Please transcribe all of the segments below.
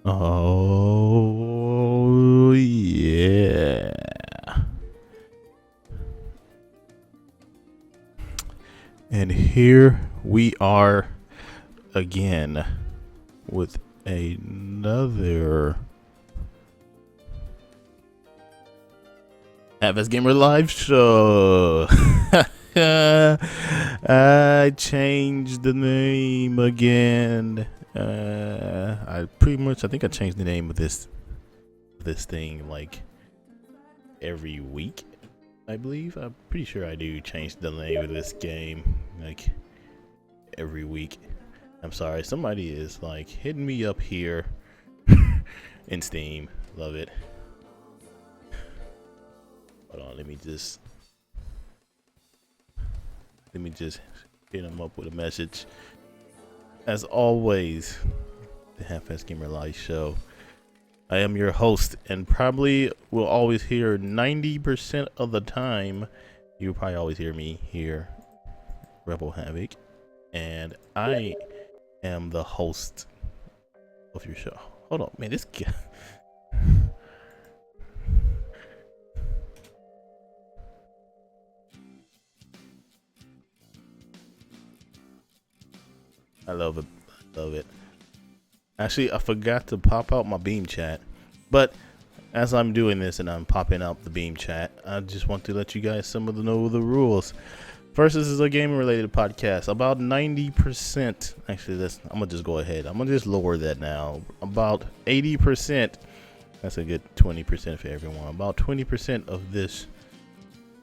Oh, yeah. And here we are again with another FS Gamer Live show. I changed the name again. I think I changed the name of this thing like every week. I believe I'm pretty sure I do change the name of this game like every week. I'm sorry, somebody is like hitting me up here in Steam. Love it. Hold on, let me just hit them up with a message. As always, the Half-Ass Gamer Live show. I am your host, and probably will always hear 90% of the time. You'll probably always hear me here, Rebel Havoc, and I am the host of your show. Hold on, man, this guy. I love it. Love it. Actually, I forgot to pop out my Beam chat, but as I'm doing this and I'm popping out the Beam chat, I just want to let you guys know the rules. First, this is a gaming-related podcast. About 90%. Actually, I'm gonna just go ahead. I'm gonna just lower that now. About 80%. That's a good 20% for everyone. About 20% of this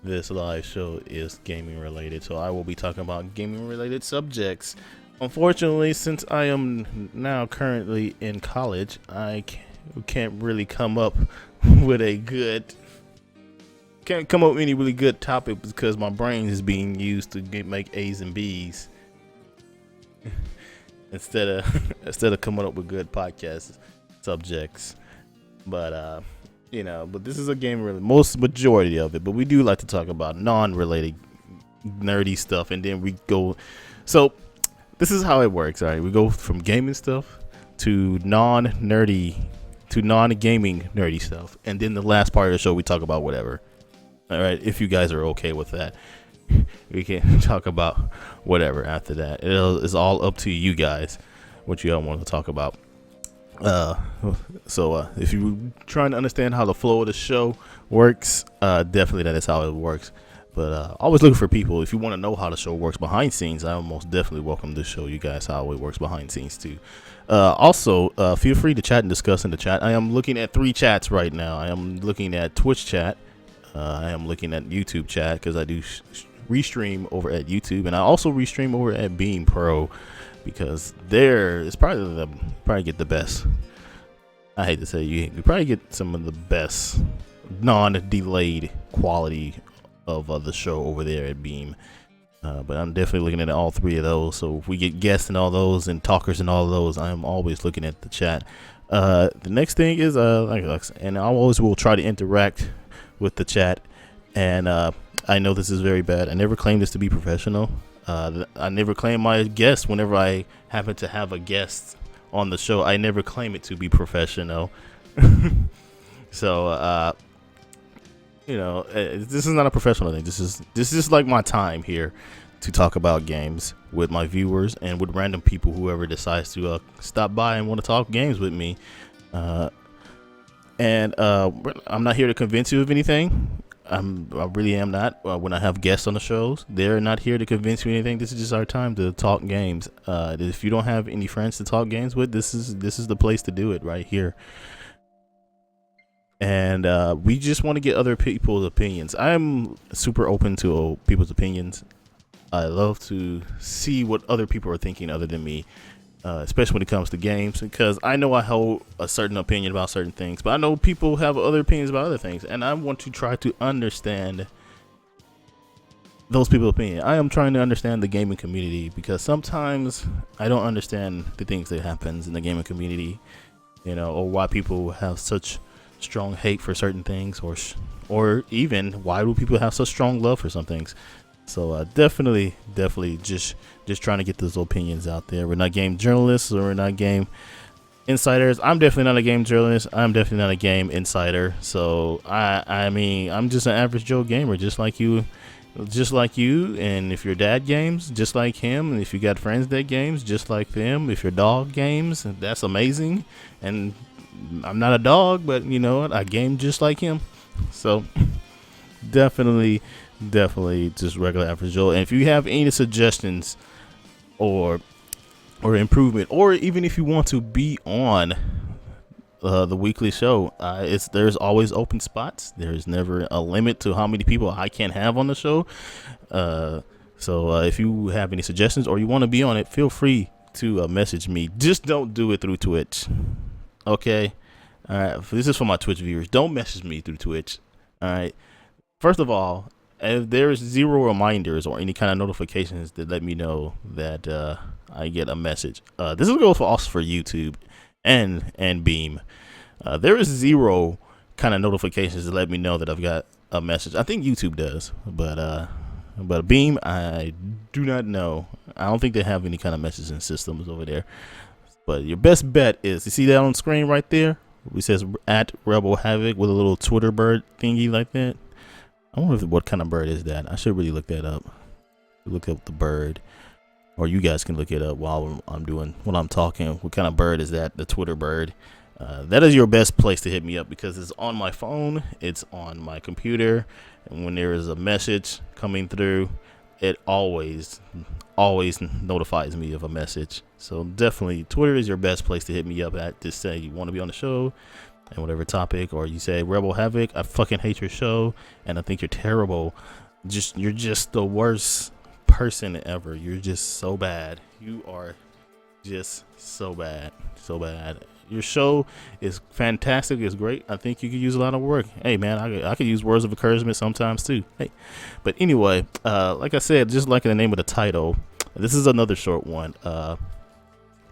live show is gaming-related, so I will be talking about gaming-related subjects. Unfortunately, since I am now currently in college, I can't really come up with can't come up with any really good topic because my brain is being used to make A's and B's instead of coming up with good podcast subjects. But but this is a game really majority of it. But we do like to talk about non-related nerdy stuff, and then we go. So this is how it works. All right, we go from gaming stuff to non-gaming nerdy stuff, and then the last part of the show we talk about whatever. All right, if you guys are okay with that, we can talk about whatever after that. It's all up to you guys what you all want to talk about. So if you're trying to understand how the flow of the show works, definitely that is how it works. But always looking for people. If you want to know how the show works behind scenes, I most definitely welcome to show you guys how it works behind scenes too. Also, feel free to chat and discuss in the chat. I am looking at 3 chats right now. I am looking at Twitch chat. I am looking at YouTube chat because I do restream over at YouTube, and I also restream over at Beam Pro because there is probably get the best. I hate to say you probably get some of the best non-delayed quality of the show over there at Beam. But I'm definitely looking at all 3 of those. So if we get guests and all those and talkers and all of those, I am always looking at the chat. The next thing is and I always will try to interact with the chat. And I know this is very bad. I never claimed this to be professional. I never claim my guest whenever I happen to have a guest on the show. I never claim it to be professional. So, this is not a professional thing. This is like my time here to talk about games with my viewers and with random people, whoever decides to stop by and want to talk games with me. And I'm not here to convince you of anything. I really am not. When I have guests on the shows, they're not here to convince you anything. This is just our time to talk games. If you don't have any friends to talk games with, this is the place to do it right here. And we just want to get other people's opinions. I'm super open to people's opinions. I love to see what other people are thinking other than me, especially when it comes to games, because I know I hold a certain opinion about certain things, but I know people have other opinions about other things, and I want to try to understand those people's opinion. I am trying to understand the gaming community, because sometimes I don't understand the things that happens in the gaming community, or why people have such strong hate for certain things, or even why do people have such strong love for some things. So definitely just trying to get those opinions out there. We're not game journalists, or we're not game insiders. I'm definitely not a game journalist. I'm definitely not a game insider. So I mean, I'm just an average Joe gamer, just like you. And if your dad games, just like him. And if you got friends that games, just like them. If your dog games, that's amazing. And I'm not a dog, but you know what? I game just like him. So definitely just regular average Joe. And if you have any suggestions or improvement, or even if you want to be on the weekly show, there's always open spots. There's never a limit to how many people I can have on the show. So if you have any suggestions or you want to be on it, feel free to message me. Just don't do it through Twitch. Okay. All right. This is for my Twitch viewers. Don't message me through Twitch. All right. First of all, if there's 0 reminders or any kind of notifications that let me know that I get a message, this will go for also for YouTube and Beam. There is 0 kind of notifications that let me know that I've got a message. I think YouTube does, but Beam, I do not know. I don't think they have any kind of messaging systems over there. But your best bet is, you see that on screen right there? It says at Rebel Havoc with a little Twitter bird thingy like that. I wonder what kind of bird is that. I should really look that up. Look up the bird, or you guys can look it up while I'm talking. What kind of bird is that? The Twitter bird. That is your best place to hit me up, because it's on my phone, it's on my computer, and when there is a message coming through, it always notifies me of a message. So definitely Twitter is your best place to hit me up at, to say you want to be on the show and whatever topic, or you say Rebel Havoc, I fucking hate your show and I think you're terrible. You're just the worst person ever. You're just so bad. You are just so bad. Your show is fantastic. It's great. I think you could use a lot of work. Hey man, I could use words of encouragement sometimes too. Hey, but anyway, like I said, just like in the name of the title, this is another short one.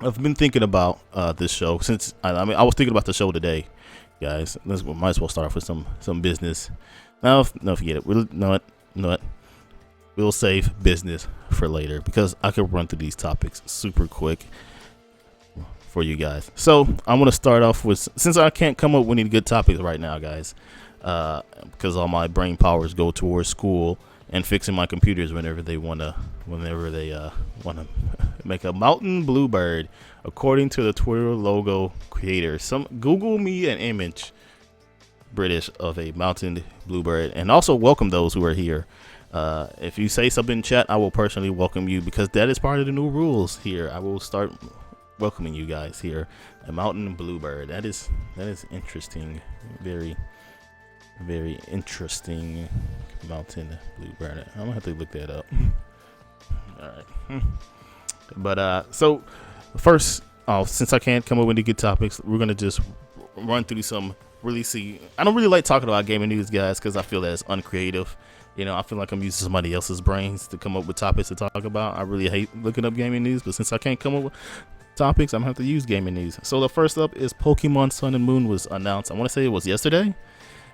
I've been thinking about this show since I was thinking about the show today, guys. Might as well start off with some business. No, forget it. We'll know it. We'll save business for later, because I could run through these topics super quick for you guys. So I'm gonna start off with, since I can't come up with any good topics right now, guys, because all my brain powers go towards school and fixing my computers whenever they wanna make a mountain bluebird, according to the Twitter logo creator. Google me an image, British, of a mountain bluebird, and also welcome those who are here. If you say something in chat, I will personally welcome you, because that is part of the new rules here. I will start welcoming you guys here. A mountain bluebird. That is interesting. Very, very interesting. Mountain bluebird. I'm gonna have to look that up. All right. But so first, since I can't come up with any good topics, we're gonna just run through some I don't really like talking about gaming news, guys, because I feel that it's uncreative. I feel like I'm using somebody else's brains to come up with topics to talk about. I really hate looking up gaming news, but since I can't come up with topics, I'm gonna have to use gaming news. So the first up is Pokemon Sun and Moon was announced. I want to say it was yesterday.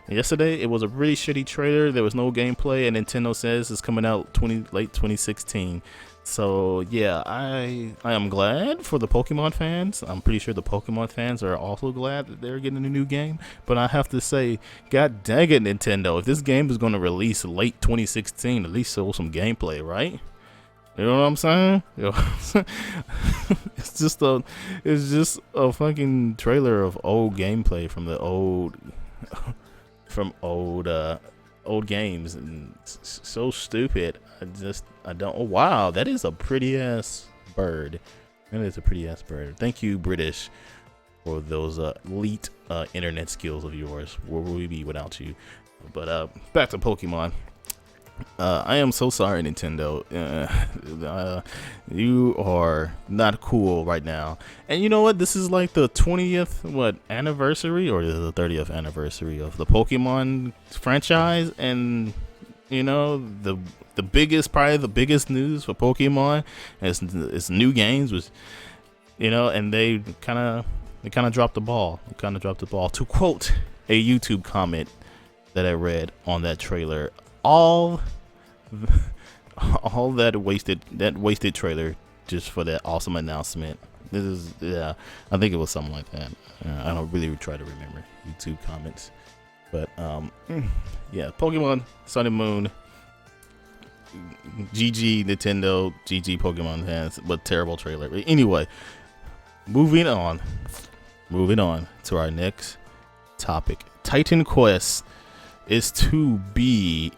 Yesterday, it was a really shitty trailer. There was no gameplay, and Nintendo says it's coming out late 2016. So yeah, I am glad for the Pokemon fans. I'm pretty sure the Pokemon fans are also glad that they're getting a new game. But I have to say, God dang it, Nintendo! If this game is going to release late 2016, at least show some gameplay, right? You know what I'm saying? It's just a fucking trailer of old gameplay from the old games, and it's so stupid. I don't. Oh wow, that is a pretty ass bird. That is a pretty ass bird. Thank you, British, for those elite internet skills of yours. Where would we be without you? But back to Pokemon. I am so sorry, Nintendo. You are not cool right now. And you know what? This is like the 20th anniversary, or the 30th anniversary of the Pokemon franchise, and you know probably the biggest news for Pokemon is new games, was and they kind of dropped the ball. To quote a YouTube comment that I read on that trailer. All that wasted trailer just for that awesome announcement. This is I think it was something like that. I don't really try to remember YouTube comments, but yeah, Pokemon Sun and Moon. GG Nintendo, GG Pokemon fans, but terrible trailer. But anyway, moving on to our next topic. Titan Quest is to be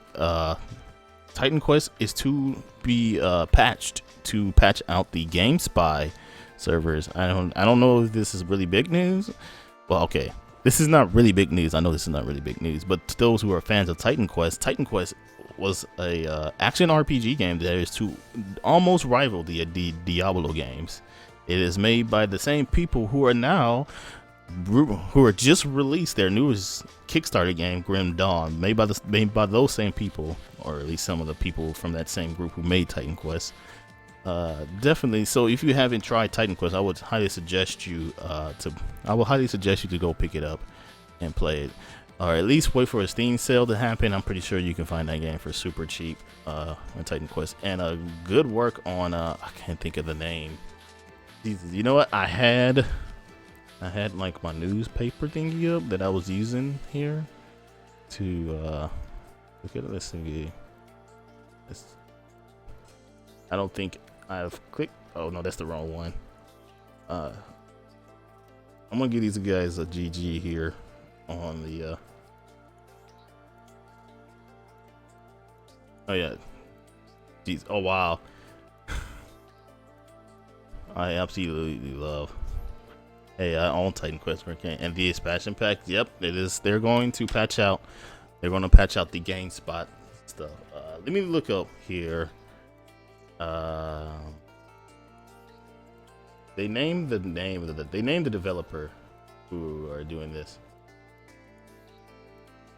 patched to patch out the GameSpy servers. I don't know if this is really big news. Well, okay, this is not really big news. I know this is not really big news, but to those who are fans of Titan Quest was a action RPG game that is to almost rival the Diablo games. It is made by the same people who are just released their newest Kickstarter game, Grim Dawn, made by those same people, or at least some of the people from that same group who made Titan Quest. Definitely. So if you haven't tried Titan Quest, I would highly suggest you to go pick it up and play it, or at least wait for a Steam sale to happen. I'm pretty sure you can find that game for super cheap on Titan Quest. And good work on I can't think of the name. Jesus, you know what? I had like my newspaper thingy up that I was using here to look at it. Let's see. I don't think I've clicked. Oh no, that's the wrong one. I'm gonna give these guys a GG here on the. Oh yeah. Jeez. Oh wow. I absolutely love. Hey, I own Titan Quest and the expansion pack. Yep, it is. They're going to patch out. They're going to patch out the GameSpot stuff. Let me look up here. They named the name of they named the developer who are doing this.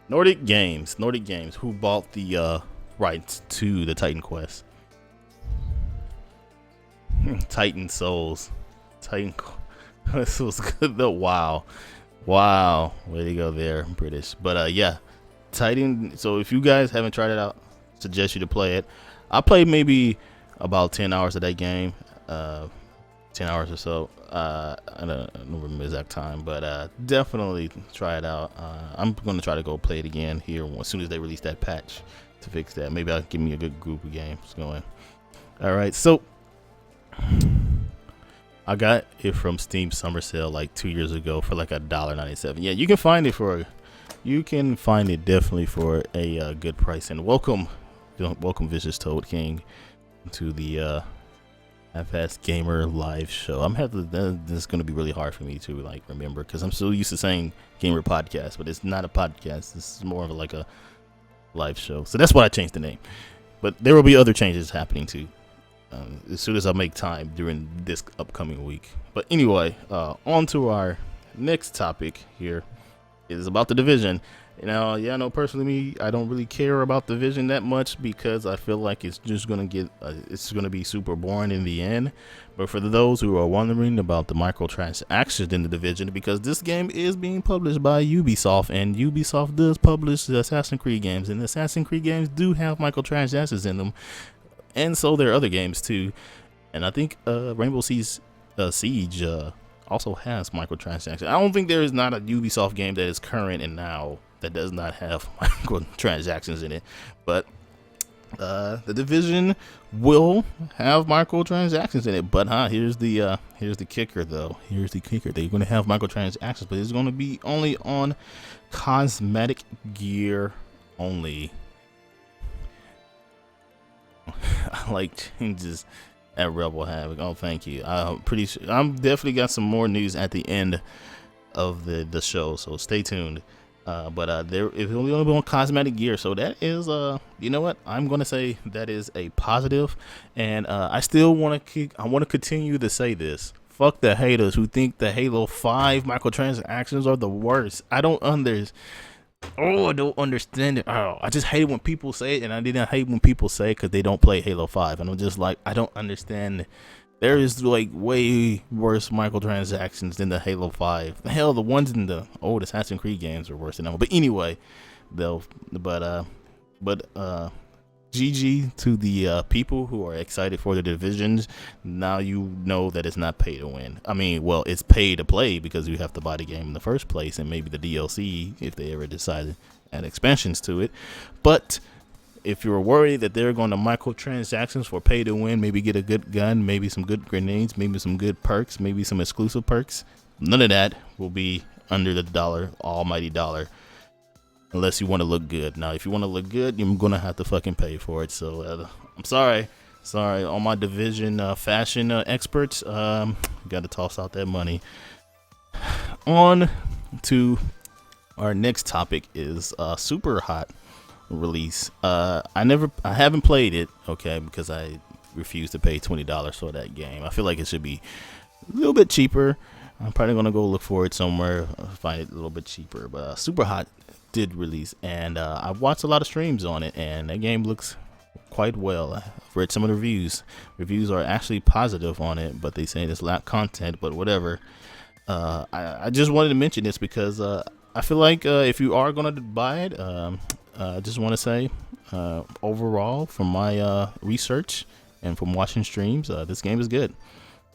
Nordic Games, who bought the rights to the Titan Quest. Titan Souls. This was good though. Wow, way to go there, British. But yeah, Titan. So if you guys haven't tried it out, suggest you to play it. I played maybe about 10 hours of that game, 10 hours or so. I don't remember the exact time, but definitely try it out. I'm gonna try to go play it again here as soon as they release that patch to fix that. Maybe I'll give me a good group of games going. All right, so I got it from Steam Summer Sale like 2 years ago for like $1.97. Yeah, you can find it definitely for a good price. And welcome Vicious Toad King to the Half-Assed Gamer live show. This is gonna be really hard for me to like remember because I'm so used to saying gamer podcast, but it's not a podcast. This is more of like a live show. So that's why I changed the name. But there will be other changes happening too. As soon as I make time during this upcoming week. But anyway, on to our next topic here. It is about The Division. Yeah, no, personally, me, I don't really care about Division that much because I feel like it's just gonna it's gonna be super boring in the end. But for those who are wondering about the microtransactions in the Division, because this game is being published by Ubisoft, and Ubisoft does publish the Assassin's Creed games, and the Assassin's Creed games do have microtransactions in them, and so there are other games too. And I think Rainbow Siege also has microtransactions. I don't think there is not a Ubisoft game that is current and now that does not have microtransactions in it. But the Division will have microtransactions in it. But here's the kicker though. Here's the kicker. They're going to have microtransactions, but it's going to be only on cosmetic gear only. I like changes at Rebel Havoc. Oh, thank you. I'm pretty sure I'm definitely got some more news at the end of the show, so stay tuned. But there it's only on cosmetic gear, so that is you know what, I'm gonna say that is a positive, and I still want to continue to say this. Fuck the haters who think the Halo 5 microtransactions are the worst. I don't understand it. Oh, I just hate it when people say it, and I didn't hate when people say it because they don't play Halo 5, and I'm just like, I don't understand. There is like way worse microtransactions than the Halo 5. Hell, the ones in the old Assassin's Creed games are worse than them. But anyway, though, GG to the people who are excited for the Divisions. Now you know that it's not pay to win. I mean, well, it's pay to play because you have to buy the game in the first place, and maybe the DLC if they ever decide to add expansions to it. But if you're worried that they're going to microtransactions for pay to win, maybe get a good gun, maybe some good grenades, maybe some good perks, maybe some exclusive perks, none of that will be under the almighty dollar. Unless you want to look good. Now, if you want to look good, you're going to have to fucking pay for it. So, I'm sorry. Sorry, all my Division fashion experts. Got to toss out that money. On to our next topic is Super Hot release. I haven't played it, okay, because I refuse to pay $20 for that game. I feel like it should be a little bit cheaper. I'm probably going to go look for it somewhere, find it a little bit cheaper. But Super Hot did release, and I've watched a lot of streams on it, and that game looks quite well. I've read some of the reviews. Reviews are actually positive on it, but they say there's lack content, but whatever. I just wanted to mention this because I feel like if you are going to buy it, I just want to say overall from my research and from watching streams, this game is good.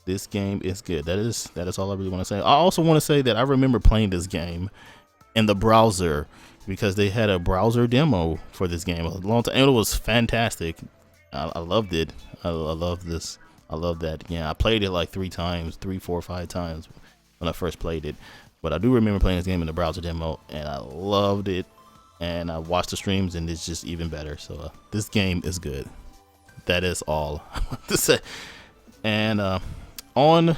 This game is good. That is all I really want to say. I also want to say that I remember playing this game in the browser because they had a browser demo for this game a long time, and it was fantastic. I loved it. I love this. I love that. Yeah, I played it like 3, 4, 5 times when I first played it. But I do remember playing this game in the browser demo, and I loved it. And I watched the streams, and it's just even better. So this game is good. That is all I want to say. And on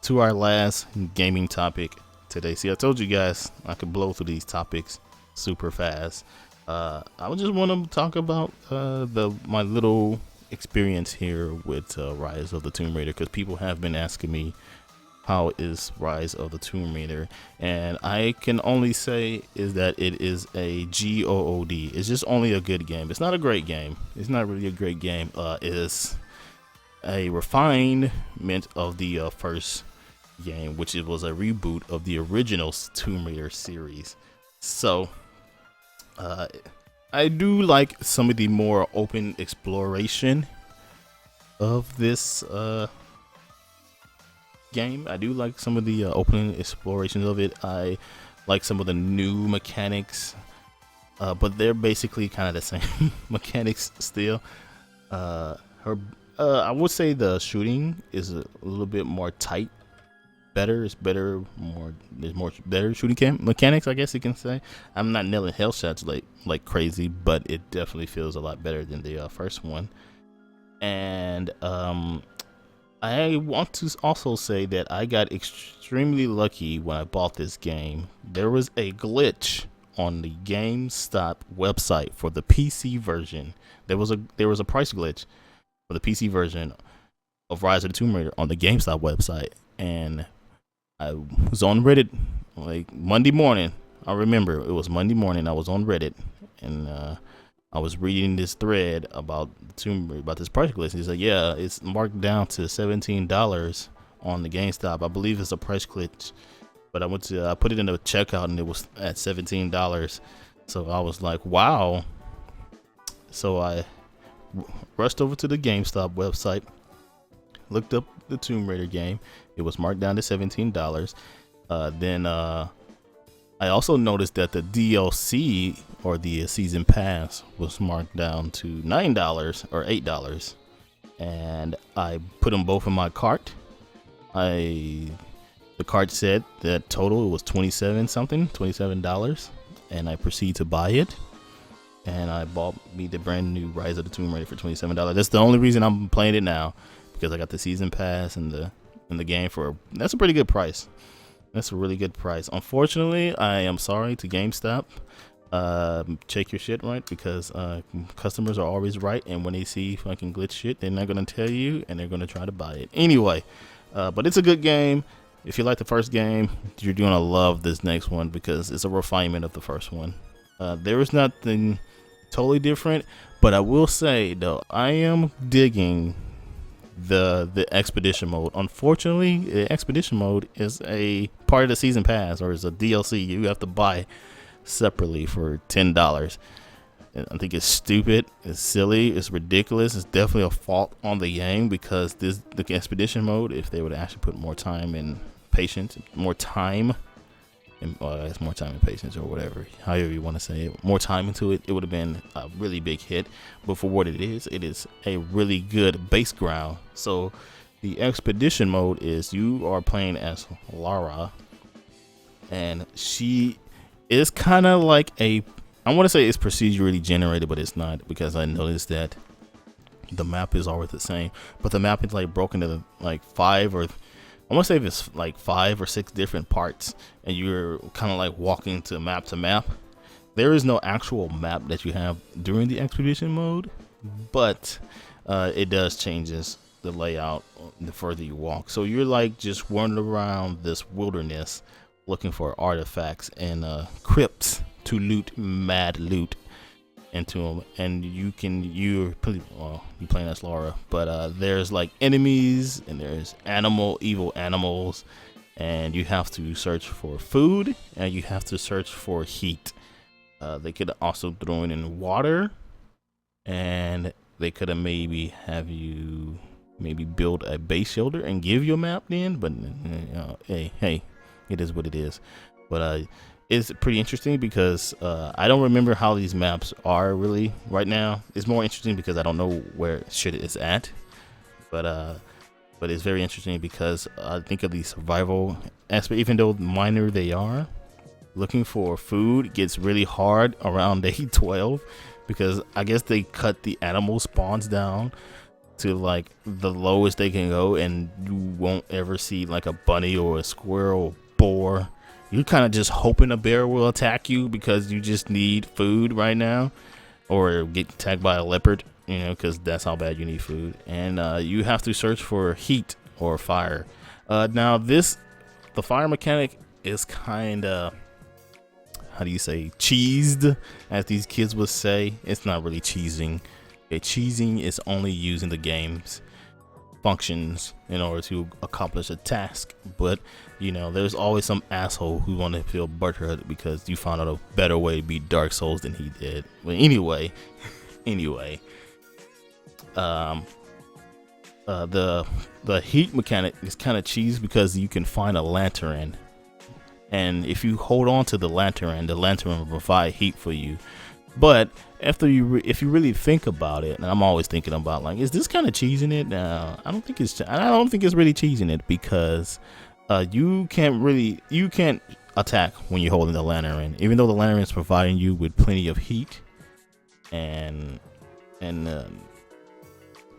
to our last gaming topic today. See, I told you guys I could blow through these topics super fast. I just want to talk about my little experience here with Rise of the Tomb Raider, because people have been asking me how is Rise of the Tomb Raider, and I can only say is that it is a GOOD. It's just only a good game. It's not a great game. It's not really a great game. It is a refinement of the first game, which it was a reboot of the original Tomb Raider series. So I do like some of the more open exploration of this game. I do like some of the open explorations of it. I like some of the new mechanics, but they're basically kind of the same mechanics still. I would say the shooting is a little bit more tight. It's better, there's more better shooting mechanics, I guess you can say. I'm not nailing hell shots like crazy, but it definitely feels a lot better than the first one. And I want to also say that I got extremely lucky when I bought this game. There was a glitch on the GameStop website for the PC version. There was a price glitch for the PC version of Rise of the Tomb Raider on the GameStop website, and I was on Reddit like Monday morning. I remember it was Monday morning. I was on Reddit, and I was reading this thread about about this price glitch. He said, "Yeah, it's marked down to $17 on the GameStop. I believe it's a price glitch." But I put it in the checkout, and it was at $17. So I was like, "Wow!" So I rushed over to the GameStop website, looked up the Tomb Raider game. It was marked down to $17. Then I also noticed that the DLC or the season pass was marked down to $9 or $8, and I put them both in my cart. The cart said that total was $27, and I proceeded to buy it. And I bought me the brand new Rise of the Tomb Raider for $27. That's the only reason I'm playing it now, because I got the season pass and the game that's a pretty good price. That's a really good price. Unfortunately, I am sorry to GameStop. Check your shit right, because customers are always right, and when they see fucking glitch shit, they're not gonna tell you, and they're gonna try to buy it anyway. But it's a good game. If you like the first game, you're gonna love this next one, because it's a refinement of the first one. There is nothing totally different, but I will say though, I am digging the expedition mode. Unfortunately, the expedition mode is a part of the season pass, or is a DLC you have to buy separately for $10. I think it's stupid, it's silly, it's ridiculous. It's definitely a fault on the game, because the expedition mode, if they would actually put more time and patience, more time and patience, or whatever, however you want to say it, more time into it, it would have been a really big hit. But for what it is a really good base ground. So the expedition mode is you are playing as Lara, and she is kind of like I want to say it's procedurally generated, but it's not, because I noticed that the map is always the same, but the map is like broken into like I want to say if it's like 5 or 6 different parts, and you're kind of like walking to map. There is no actual map that you have during the expedition mode, but it does changes the layout the further you walk. So you're like just wandering around this wilderness looking for artifacts and crypts to loot, mad loot into them. And you're playing as Lara, but there's like enemies, and there's evil animals, and you have to search for food, and you have to search for heat. They could also throw in water, and they could have maybe build a base shelter and give you a map then, but hey, it is what it is. But it's pretty interesting, because I don't remember how these maps are really right now. It's more interesting because I don't know where shit is at, but it's very interesting because I think of the survival aspect. Even though minor they are, looking for food gets really hard around day 12, because I guess they cut the animal spawns down to like the lowest they can go, and you won't ever see like a bunny or a squirrel or boar. You're kind of just hoping a bear will attack you because you just need food right now, or get attacked by a leopard, because that's how bad you need food. And you have to search for heat or fire. Now the fire mechanic is kind of, how do you say, cheesed, as these kids would say. It's not really cheesing. Cheesing is only using the game's functions in order to accomplish a task. But there's always some asshole who want to feel butthurt because you found out a better way to beat Dark Souls than he did. But anyway, the heat mechanic is kind of cheese, because you can find a lantern, and if you hold on to the lantern will provide heat for you. But if you really think about it, and I'm always thinking about, like, is this kind of cheesing it? Now, I don't think it's really cheesing it, because you can't attack when you're holding the lantern, even though the lantern is providing you with plenty of heat and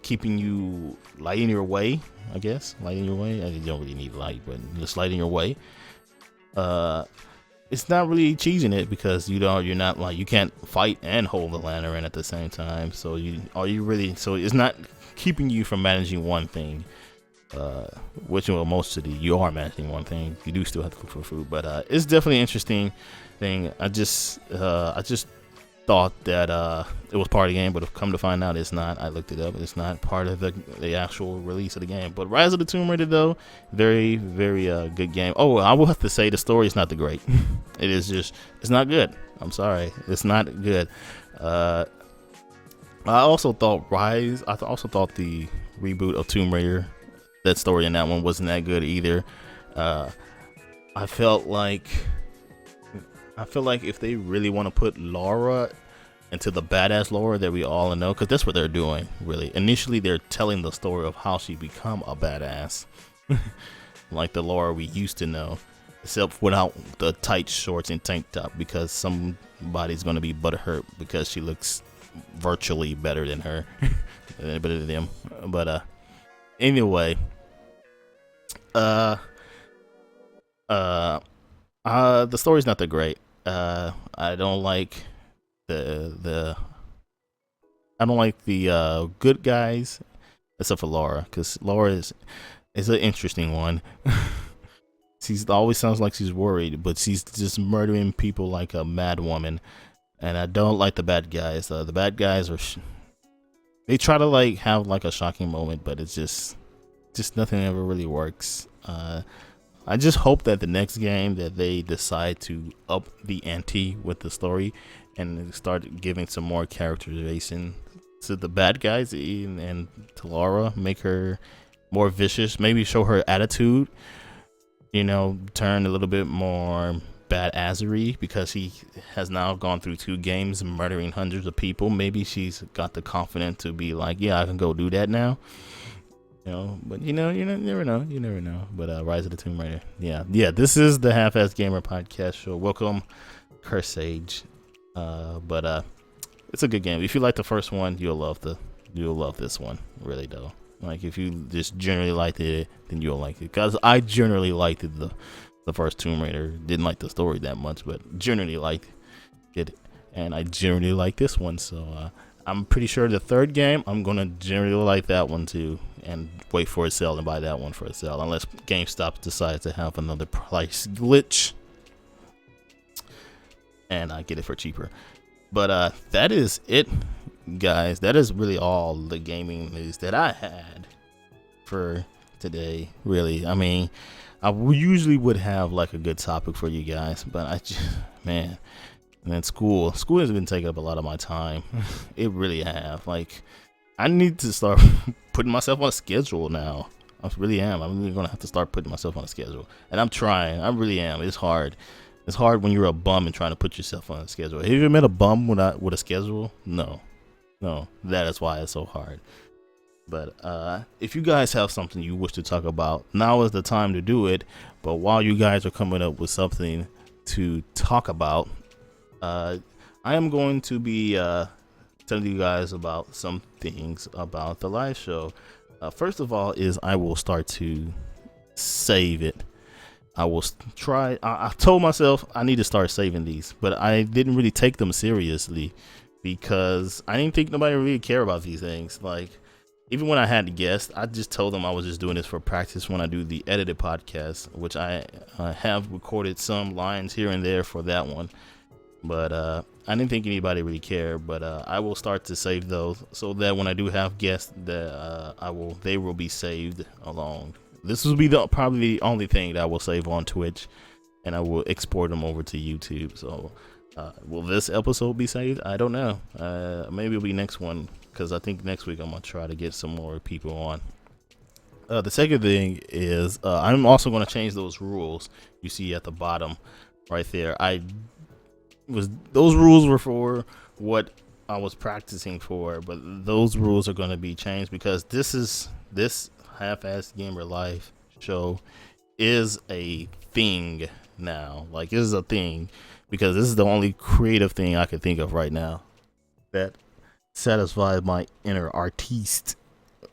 keeping you lighting your way. I guess lighting your way. You don't really need light, but just lighting your way. It's not really cheesing it, because you're not like, you can't fight and hold the lantern at the same time. So it's not keeping you from managing one thing. uh, which well, mostly you are managing one thing. You do still have to look for food, but it's definitely an interesting thing. I just thought that it was part of the game, but come to find out, it's not. I looked it up; it's not part of the actual release of the game. But Rise of the Tomb Raider, though, very very good game. Oh, I will have to say the story is not the great. It is just it's not good. I'm sorry, it's not good. I also thought Rise. I also thought the reboot of Tomb Raider, that story in that one wasn't that good either. Uh, I felt like if they really want to put Laura into the badass Laura that we all know, because that's what they're doing. Really, initially they're telling the story of how she become a badass, like the Laura we used to know, except without the tight shorts and tank top, because somebody's gonna be butthurt because she looks virtually better than her, better than them. But anyway, the story's not that great. I don't like the good guys, except for Laura, because Laura is an interesting one. She's always sounds like she's worried, but she's just murdering people like a mad woman. And I don't like the bad guys. The bad guys are they try to like have like a shocking moment, but it's just nothing ever really works. I just hope that the next game that they decide to up the ante with the story and start giving some more characterization to the bad guys and to Laura, make her more vicious, maybe show her attitude, turn a little bit more badassery, because he has now gone through 2 games murdering hundreds of people. Maybe she's got the confidence to be like, yeah, I can go do that now. But you never know. But Rise of the Tomb Raider, yeah. This is the Half-Ass Gamer podcast show. Welcome, Cursage. But it's a good game. If you like the first one, you'll love this one. Really though. Like if you just generally liked it, then you'll like it. Cause I generally liked it, the first Tomb Raider. Didn't like the story that much, but generally liked it, and I generally like this one. So I'm pretty sure the third game, I'm gonna generally like that one too, and wait for a sale and buy that one for a sale, unless GameStop decides to have another price glitch and I get it for cheaper. But that is it, guys. That is really all the gaming news that I had for today. Really, I mean, I usually would have like a good topic for you guys, but I just, man. And then school has been taking up a lot of my time. It really have. Like, I need to start putting myself on a schedule now. I really am. I'm really gonna have to start putting myself on a schedule, and I'm trying. I really am. It's hard. It's hard when you're a bum and trying to put yourself on a schedule. Have you ever met a bum with a schedule? No. That is why it's so hard. But if you guys have something you wish to talk about, now is the time to do it. But while you guys are coming up with something to talk about, I am going to be telling you guys about some things about the live show. First of all, is I will start to save it. I will try. I told myself I need to start saving these, but I didn't really take them seriously because I didn't think nobody really care about these things. Like, even when I had guests, I just told them I was just doing this for practice when I do the edited podcast, which I have recorded some lines here and there for that one. But I didn't think anybody really cared. But I will start to save those so that when I do have guests, that they will be saved along. This will be probably the only thing that I will save on Twitch, and I will export them over to YouTube. So will this episode be saved? I don't know. Maybe it'll be next one, because I think next week I'm gonna try to get some more people on. The second thing is I'm also gonna change those rules you see at the bottom right there. Those rules were for what I was practicing for, but those rules are going to be changed because this Half-Ass Gamer Live show is a thing now. Like, this is a thing because this is the only creative thing I can think of right now that satisfies my inner artiste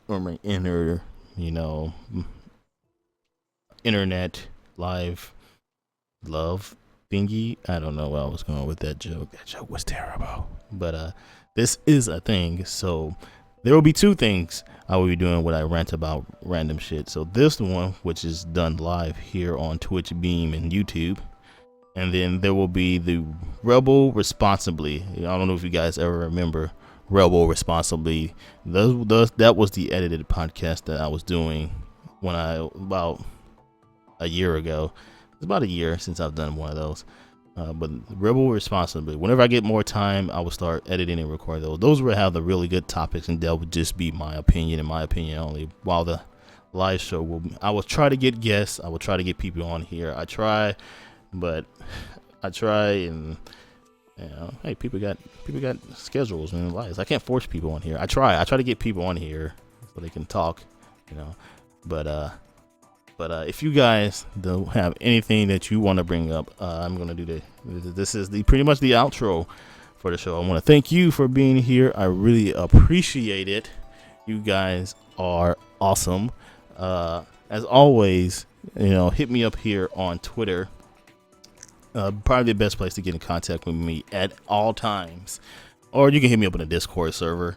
or my inner, internet live love thingy. I don't know where I was going with that joke. That joke was terrible. But this is a thing. So there will be 2 things. I will be doing what I rant about random shit. So this one, which is done live here on Twitch, Beam, and YouTube. And then there will be the Rebel Responsibly. I don't know if you guys ever remember Rebel Responsibly. That was the edited podcast that I was doing about a year ago. It's about a year since I've done one of those. But Rebel Responsibly. Whenever I get more time, I will start editing and record those. Those will have the really good topics, and that would just be my opinion and my opinion only. While the live show I will try to get guests. I will try to get people on here. I try, and hey, people got schedules and lives. I can't force people on here. I try to get people on here so they can talk, But if you guys don't have anything that you want to bring up, I'm gonna do this is pretty much the outro for the show. I want to thank you for being here. I really appreciate it. You guys are awesome. As always, hit me up here on Twitter. Probably the best place to get in contact with me at all times. Or you can hit me up in a Discord server.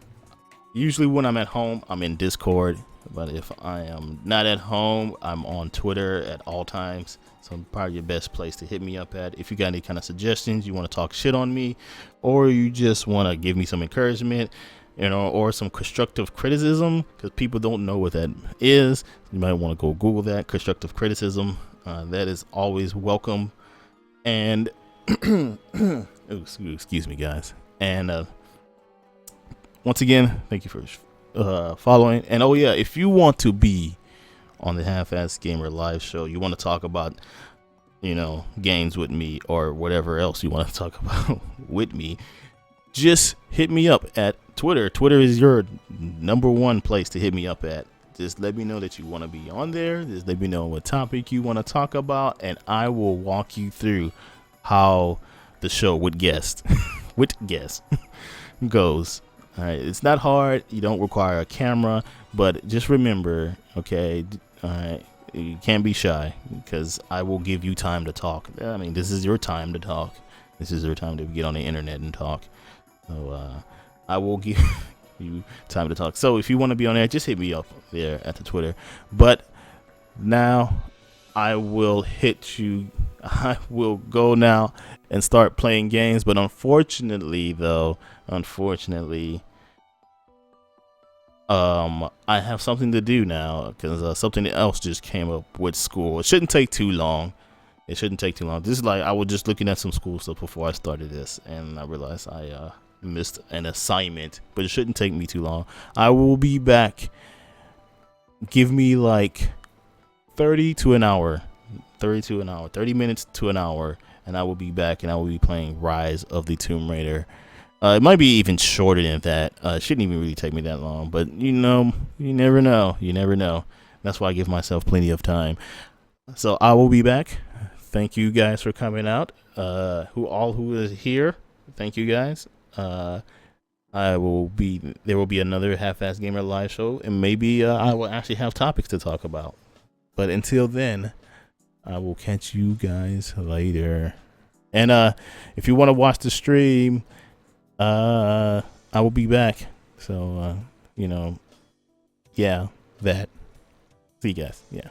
Usually when I'm at home, I'm in Discord. But if I am not at home, I'm on Twitter at all times. So probably your best place to hit me up at. If you got any kind of suggestions, you want to talk shit on me, or you just want to give me some encouragement, or some constructive criticism, because people don't know what that is. You might want to go Google that, constructive criticism. That is always welcome. And excuse me, guys. And once again, thank you for following. And oh yeah, if you want to be on the Half-Ass Gamer live show, you want to talk about games with me or whatever else you want to talk about with me, just hit me up at Twitter. Twitter is your number one place to hit me up at. Just let me know that you want to be on there. Just let me know what topic you want to talk about, and I will walk you through how the show with guests goes. All right, it's not hard. You don't require a camera, but just remember, okay, all right, you can't be shy, because I will give you time to talk. I mean, this is your time to talk. This is your time to get on the internet and talk. So I will give you time to talk. So if you want to be on there, just hit me up there at the Twitter. But now I will hit you. I will go now and start playing games. But unfortunately, I have something to do now, because something else just came up with school. It shouldn't take too long. This is like, I was just looking at some school stuff before I started this, and I realized I missed an assignment, but it shouldn't take me too long. I will be back. Give me like 30 minutes to an hour, and I will be back, and I will be playing Rise of the Tomb Raider. It might be even shorter than that. It shouldn't even really take me that long, but you never know. That's why I give myself plenty of time. So I will be back. Thank you guys for coming out. Who is here, thank you guys. There will be another Half-Ass Gamer live show, and maybe I will actually have topics to talk about. But until then, I will catch you guys later. And if you want to watch the stream, I will be back. So yeah, that. See you guys. Yeah.